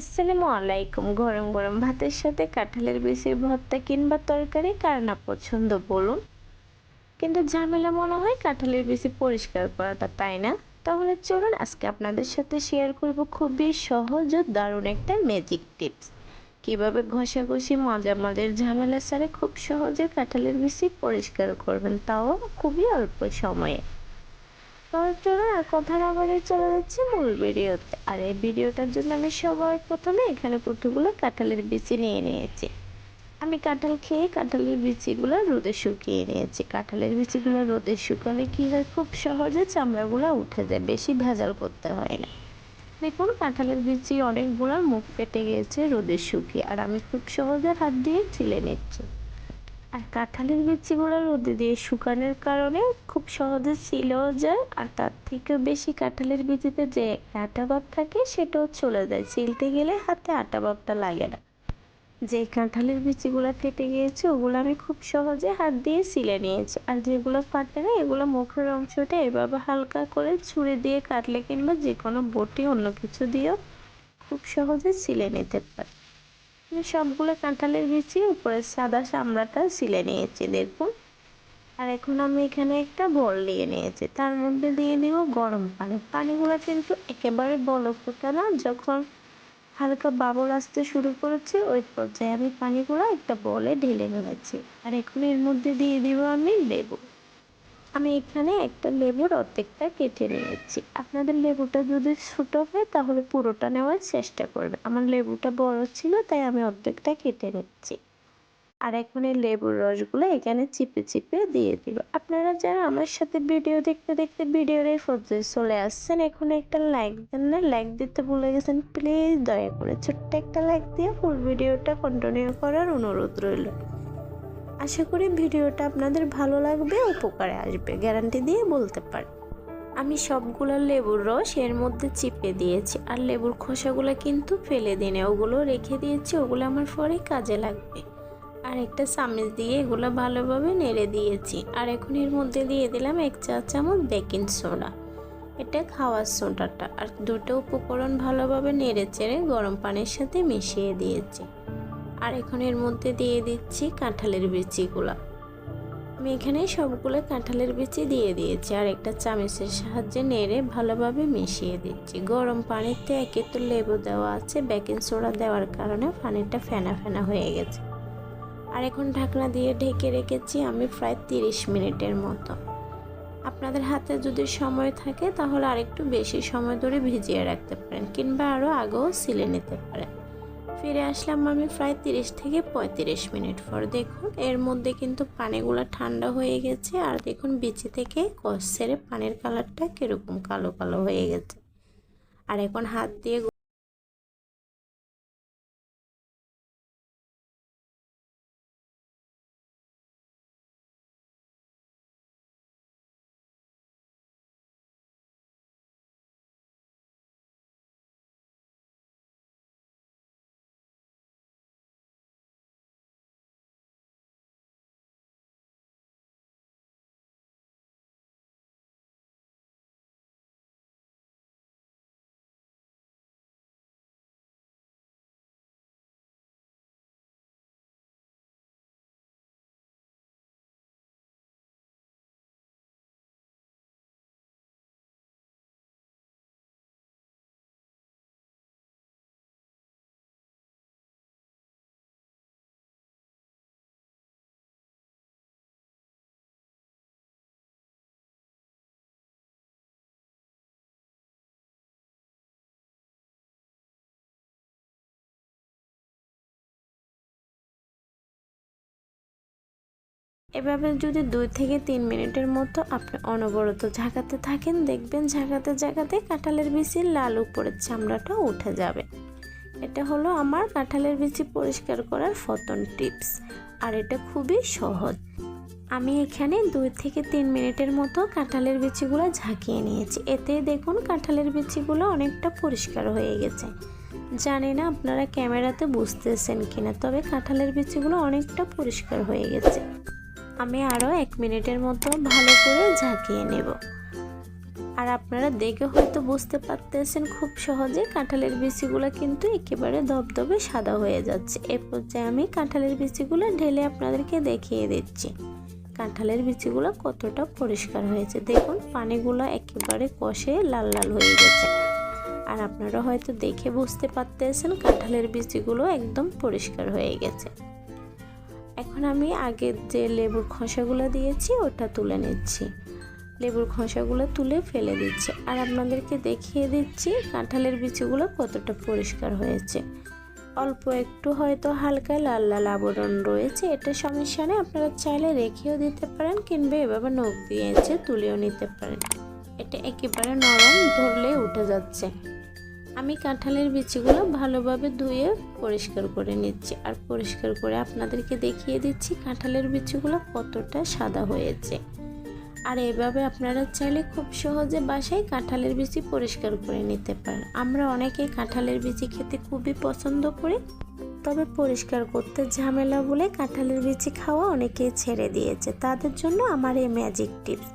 আসসালামু আলাইকুম। গরম গরম ভাতের সাথে কাঁঠালের বিচির ভর্তা কিংবা তরকারি কার না পছন্দ বলুন। কিন্তু ঝামেলা মনে হয় কাঁঠালের বিচি পরিষ্কার করাটা, তাই না? তাহলে চলুন আজকে আপনাদের সাথে শেয়ার করব খুবই সহজ ও দারুণ একটা ম্যাজিক টিপস। কিভাবে ঘষাঘষি মজার ঝামেলা ছাড়া খুব সহজে কাঁঠালের বিচি পরিষ্কার করবেন, তাও খুবই অল্প সময়ে। তাহলে চলুন আর কথা না বাড়িয়ে চলে যাচ্ছে মূল ভিডিওতে। আর এই ভিডিওটার জন্য আমি সবার প্রথমে এখানে কতগুলো কাঁঠালের বিচি নিয়ে নিয়েছি। আমি কাঁঠাল খেয়ে কাঁঠালের বিচিগুলো রোদে শুকিয়ে নিয়েছি। কাঁঠালের বিচিগুলো রোদে শুকালে কি হয়, খুব সহজে চামড়াগুলো উঠে যায়, বেশি ভেজাল করতে হয় না। দেখুন কাঁঠালের বিচি অনেকগুলো মুখ ফেটে গিয়েছে রোদে শুকিয়ে, আর আমি খুব সহজে হাত দিয়ে ছিলে নিচ্ছি। আর কাঁঠালের বিচিগুলো রোদে দিয়ে শুকানোর কারণে খুব সহজে ছিলেও যায়, আর তার থেকেও বেশি কাঁঠালের বিচিতে যে আটা ভাব থাকে সেটাও চলে যায়, ছিলতে গেলে হাতে আটা ভাবটা লাগে না। যে কাঁঠালের বিচিগুলো ফেটে গিয়েছে ওগুলো আমি খুব সহজে হাত দিয়ে ছিলে নিয়েছি, আর যেগুলো ফাটে না এগুলো মুখের অংশটা এভাবে হালকা করে ছুরি দিয়ে কাটলে কিংবা যে কোনো বটি অন্য কিছু দিয়েও খুব সহজে ছিলে নিতে পারি। আমি সবগুলো কাঁঠালের বিচি উপরে সাদা চামড়াটা ছিলে নিয়েছি দেখুন। আর এখন আমি এখানে একটা বোল নিয়ে নিয়েছি, তার মধ্যে দিয়ে দিব গরম পানি। পানিগুলো কিন্তু একেবারে বলক ফোটা না, যখন হালকা বাবল আসতে শুরু করেছে ওই পর্যায়ে আমি পানিগুলো একটা বলে ঢেলে নিয়েছি। আর এখন এর মধ্যে দিয়ে দিব আমি লেবু। আমি এখানে একটা লেবুর অর্ধেকটা কেটে নিয়েছি। আপনাদের লেবুটা যদি ছোট হয় তাহলে পুরোটা নেওয়ার চেষ্টা করবেন। আমার লেবুটা বড় ছিল তাই আমি অর্ধেকটা কেটে নিচ্ছি। আর এখন এই লেবুর রসগুলো এখানে চিপে চিপে দিয়ে দিব। আপনারা যারা আমার সাথে ভিডিও দেখতে দেখতে ভিডিওর এই পর্যায়ে চলে আসছেন, এখন একটা লাইক দেন না, লাইক দিতে ভুলে গেছেন, প্লিজ দয়া করে ছোট্ট একটা লাইক দিয়ে ফুল ভিডিওটা কন্টিনিউ করার অনুরোধ রইল। আশা করি ভিডিওটা আপনাদের ভালো লাগবে, উপকারে আসবে, গ্যারান্টি দিয়ে বলতে পারি। আমি সবগুলো লেবুর রস এর মধ্যে চিপে দিয়েছি, আর লেবুর খোসাগুলো কিন্তু ফেলে দিই, ওগুলো রেখে দিয়েছি, ওগুলো আমার পরে কাজে লাগবে। আর একটা চামচ দিয়ে এগুলো ভালোভাবে নেড়ে দিয়েছি। আর এখন এর মধ্যে দিয়ে দিলাম 1 চা চামচ বেকিং সোডা, এটা খাওয়ার সোডাটা। আর দুটো উপকরণ ভালোভাবে নেড়ে চেড়ে গরম পানির সাথে মিশিয়ে দিয়েছি। আর এখন এর মধ্যে দিয়ে দিচ্ছি কাঁঠালের বিচিগুলো। আমি এখানে সবগুলো কাঁঠালের বিচি দিয়ে দিয়েছি, আর একটা চামচের সাহায্যে নেড়ে ভালোভাবে মিশিয়ে দিচ্ছি। গরম পানিতে একে তো লেবু দেওয়া আছে, বেকিং সোডা দেওয়ার কারণে পানিটা ফেনা ফেনা হয়ে গেছে। আর এখন ঢাকনা দিয়ে ঢেকে রেখেছি আমি প্রায় 30 মিনিটের মতো। আপনাদের হাতে যদি সময় থাকে তাহলে আরেকটু বেশি সময় ধরে ভিজিয়ে রাখতে পারেন, কিংবা আরও আগেও ছিলে নিতে পারেন। ফিরে আসলাম আমি প্রায় 30 থেকে 35 মিনিট পর। দেখুন এর মধ্যে কিন্তু পানিগুলো ঠান্ডা হয়ে গেছে, আর দেখুন বিচি থেকে কষ ছেড়ে পানির কালারটা কীরকম কালো কালো হয়ে গেছে। আর এখন হাত দিয়ে এভাবে যদি 2 থেকে 3 মিনিটের মতো আপনি অনবরত ঝাঁকাতে থাকেন, দেখবেন ঝাঁকাতে ঝাঁকাতে কাঁঠালের বিচির লাল উপরের চামড়াটা উঠে যাবে। এটা হলো আমার কাঁঠালের বিচি পরিষ্কার করার প্রথম টিপস, আর এটা খুবই সহজ। আমি এখানে 2 থেকে 3 মিনিটের মতো কাঁঠালের বিচিগুলো ঝাঁকিয়ে নিয়েছি। এতে দেখুন কাঁঠালের বিচিগুলো অনেকটা পরিষ্কার হয়ে গেছে। জানি না আপনারা ক্যামেরাতে বুঝতেছেন কিনা, তবে কাঁঠালের বিচিগুলো অনেকটা পরিষ্কার হয়ে গেছে। আমি আরও 1 মিনিটের মতো ভালো করে ঝাঁকিয়ে নেব। আর আপনারা দেখে হয়তো বুঝতে পারতেছেন খুব সহজে কাঁঠালের বিচিগুলো কিন্তু একেবারে ধবধবে সাদা হয়ে যাচ্ছে। এ পর্যায়ে আমি কাঁঠালের বিচিগুলো ঢেলে আপনাদেরকে দেখিয়ে দিচ্ছি কাঁঠালের বিচিগুলো কতটা পরিষ্কার হয়েছে। দেখুন পানিগুলো একেবারে কষে লাল লাল হয়ে গেছে। আর আপনারা হয়তো দেখে বুঝতে পারতেছেন কাঁঠালের বিচিগুলো একদম পরিষ্কার হয়ে গেছে। এখন আমি আগে যে লেবুর খোসাগুলো দিয়েছি ওটা তুলে নিচ্ছি। লেবুর খোসাগুলো তুলে ফেলে দিচ্ছি আর আপনাদেরকে দেখিয়ে দিচ্ছি কাঁঠালের বিচিগুলো কতটা পরিষ্কার হয়েছে। অল্প একটু হয়তো হালকা লাল লাল আবরণ রয়েছে, এটা সমস্যা নেই, আপনারা চাইলে রেখেও দিতে পারেন কিংবা এভাবে নখ দিয়েছে তুলেও নিতে পারেন। এটা একেবারে নরম, ধরলে উঠে যাচ্ছে। আমি কাঁঠালের বিচিগুলো ভালোভাবে ধুয়ে পরিষ্কার করে নিচ্ছি আর পরিষ্কার করে আপনাদেরকে দেখিয়ে দিচ্ছি কাঁঠালের বিচিগুলো কতটা সাদা হয়েছে। আর এভাবে আপনারা চাইলে খুব সহজে বাসায় কাঁঠালের বিচি পরিষ্কার করে নিতে পারেন। আমরা অনেকেই কাঁঠালের বিচি খেতে খুবই পছন্দ করি, তবে পরিষ্কার করতে ঝামেলা বলে কাঁঠালের বিচি খাওয়া অনেকেই ছেড়ে দিয়েছে। তাদের জন্য আমার এই ম্যাজিক টিপস।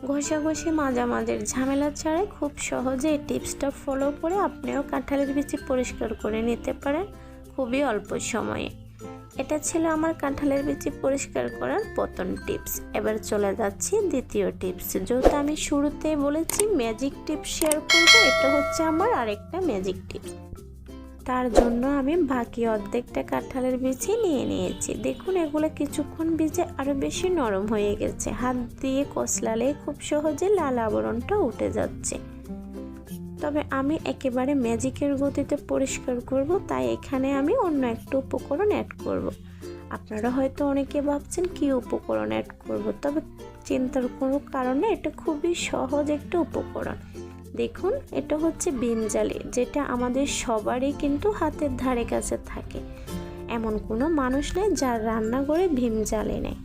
ঘষাঘষি মাজামাজির ঝামেলা ছাড়াই খুব সহজে এই টিপসটা ফলো করে আপনিও কাঁঠালের বিচি পরিষ্কার করে নিতে পারেন খুবই অল্প সময়ে। এটা ছিল আমার কাঁঠালের বিচি পরিষ্কার করার প্রথম টিপস। এবার চলে যাচ্ছি দ্বিতীয় টিপস। যেহেতু আমি শুরুতেই বলেছি ম্যাজিক টিপস শেয়ার করব, এটা হচ্ছে আমার আরেকটা ম্যাজিক টিপস। তার জন্য আমি বাকি অর্ধেকটা কাঁঠালের বিচি নিয়ে নিয়েছি। দেখুন এগুলো কিছুক্ষণ ভিজে আরও বেশি নরম হয়ে গেছে। হাত দিয়ে কচলালে খুব সহজে লাল আবরণটা উঠে যাচ্ছে। তবে আমি একেবারে ম্যাজিকের গতিতে পরিষ্কার করব, তাই এখানে আমি অন্য একটা উপকরণ অ্যাড করব। আপনারা হয়তো অনেকে ভাবছেন কি উপকরণ অ্যাড করব, তবে চিন্তার কোনো কারণে এটা খুবই সহজ একটা উপকরণ। দেখুন এটা হচ্ছে ভিম জালি, যেটা আমাদের সবারই কিন্তু হাতের ধারে কাছে থাকে। এমন কোনো মানুষ নেই যার রান্নাঘরে ভিম জালি নেই।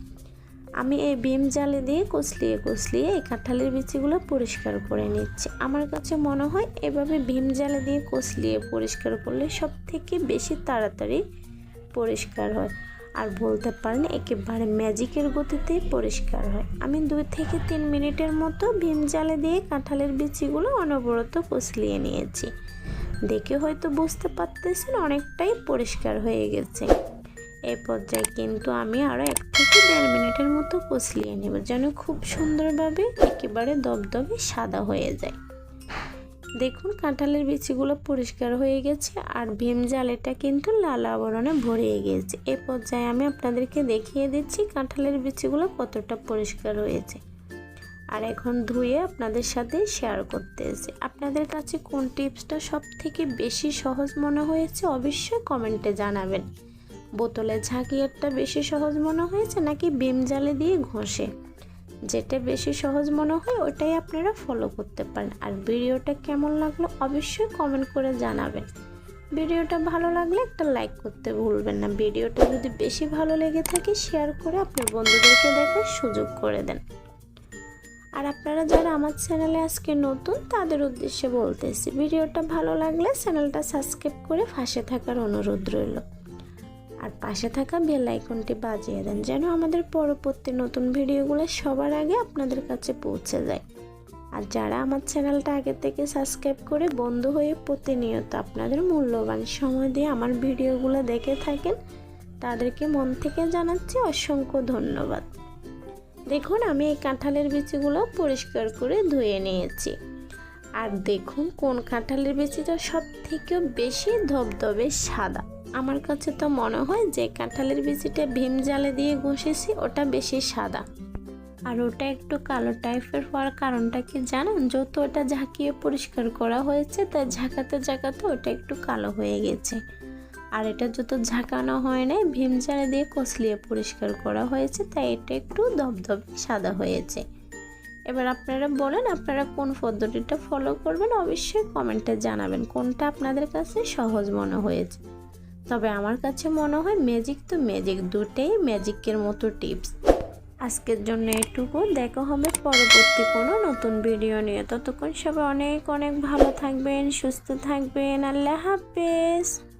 আমি এই ভিম জালি দিয়ে কচলিয়ে এই কাঁঠালের বিচিগুলো পরিষ্কার করে নিচ্ছি। আমার কাছে মনে হয় এভাবে ভিম জালি দিয়ে কচলিয়ে পরিষ্কার করলে সব থেকে বেশি তাড়াতাড়ি পরিষ্কার হয়, আর বলতে পারেন একেবারে ম্যাজিকের গতিতেই পরিষ্কার হয়। আমি 2 থেকে 3 মিনিটের মতো ভিম জালি দিয়ে কাঁঠালের বিচিগুলো অনবরত কচলিয়ে নিয়েছি। দেখে হয়তো বুঝতে পারতেছেন অনেকটাই পরিষ্কার হয়ে গেছে। এই পর্যায়ে কিন্তু আমি আরও 1 থেকে 1.5 মিনিটের মতো কচলিয়ে নেব, যেন খুব সুন্দরভাবে একেবারে দবদবে সাদা হয়ে যায়। দেখুন কাঁঠালের বিচিগুলো পরিষ্কার হয়ে গেছে আর ভিম জালিটা কিন্তু লাল আবরণে ভরিয়ে গিয়েছে। এই পর্যায়ে আমি আপনাদেরকে দেখিয়ে দিচ্ছি কাঁঠালের বিচিগুলো কতটা পরিষ্কার হয়েছে। আর এখন ধুয়ে আপনাদের সাথে শেয়ার করতেছি। আপনাদের কাছে কোন টিপসটা সব থেকে বেশি সহজ মনে হয়েছে অবশ্যই কমেন্টে জানাবেন। বোতলে ঝাঁকিয়েরটা বেশি সহজ মনে হয়েছে নাকি ভিম জালি দিয়ে ঘষে? যেটা বেশি সহজ মনে হয় ওটাই আপনারা ফলো করতে পারেন। আর ভিডিওটা কেমন লাগলো অবশ্যই কমেন্ট করে জানাবেন। ভিডিওটা ভালো লাগলে একটা লাইক করতে ভুলবেন না। ভিডিওটা যদি বেশি ভালো লেগে থাকে শেয়ার করে আপনার বন্ধুদেরকে দেখার সুযোগ করে দেন। আর আপনারা যারা আমার চ্যানেলে আজকে নতুন তাদের উদ্দেশ্যে বলতেছি, ভিডিওটা ভালো লাগলে চ্যানেলটা সাবস্ক্রাইব করে পাশে থাকার অনুরোধ রইল। আর পাশে থাকা বেল আইকনটি বাজিয়ে দেন যেন আমাদের পরবর্তী নতুন ভিডিওগুলো সবার আগে আপনাদের কাছে পৌঁছে যায়। আর যারা আমার চ্যানেলটা আগে থেকে সাবস্ক্রাইব করে বন্ধু হয়ে প্রতিনিয়ত আপনাদের মূল্যবান সময় দিয়ে আমার ভিডিওগুলো দেখে থাকেন, তাদেরকে মন থেকে জানাচ্ছি অসংখ্য ধন্যবাদ। দেখুন আমি এই কাঁঠালের বিচিগুলো পরিষ্কার করে ধুয়ে নিয়েছি। আর দেখুন কোন কাঁঠালের বিচিটা সব থেকে বেশি ধবধবে সাদা। আমার কাছে তো মনে হয় যে কাঁঠালের বিচিটা ভিম জালি দিয়ে ঘষেছি ওটা বেশি সাদা, আর ওটা একটু কালো টাইপের হওয়ার কারণটা কি জানেন? যত ওটা ঝাঁকিয়ে পরিষ্কার করা হয়েছে তাই ঝাঁকাতে ওটা একটু কালো হয়ে গেছে। আর এটা যত ঝাঁকানো হয় না ভিম জালি দিয়ে কচলিয়ে পরিষ্কার করা হয়েছে তাই এটা একটু ধবধবে সাদা হয়েছে। এবার আপনারা বলেন আপনারা কোন পদ্ধতিটা ফলো করবেন, অবশ্যই কমেন্টে জানাবেন কোনটা আপনাদের কাছে সহজ মনে হয়েছে। তবে আমার কাছে মনে হয় ম্যাজিক তো ম্যাজিক, দুটেই ম্যাজিকের মতো টিপস। আজকের জন্য এটুকু, দেখা হবে পরবর্তী কোনো নতুন ভিডিও নিয়ে। ততক্ষণ সবাই অনেক অনেক ভালো থাকবেন, সুস্থ থাকবেন। আল্লাহ হাফেজ।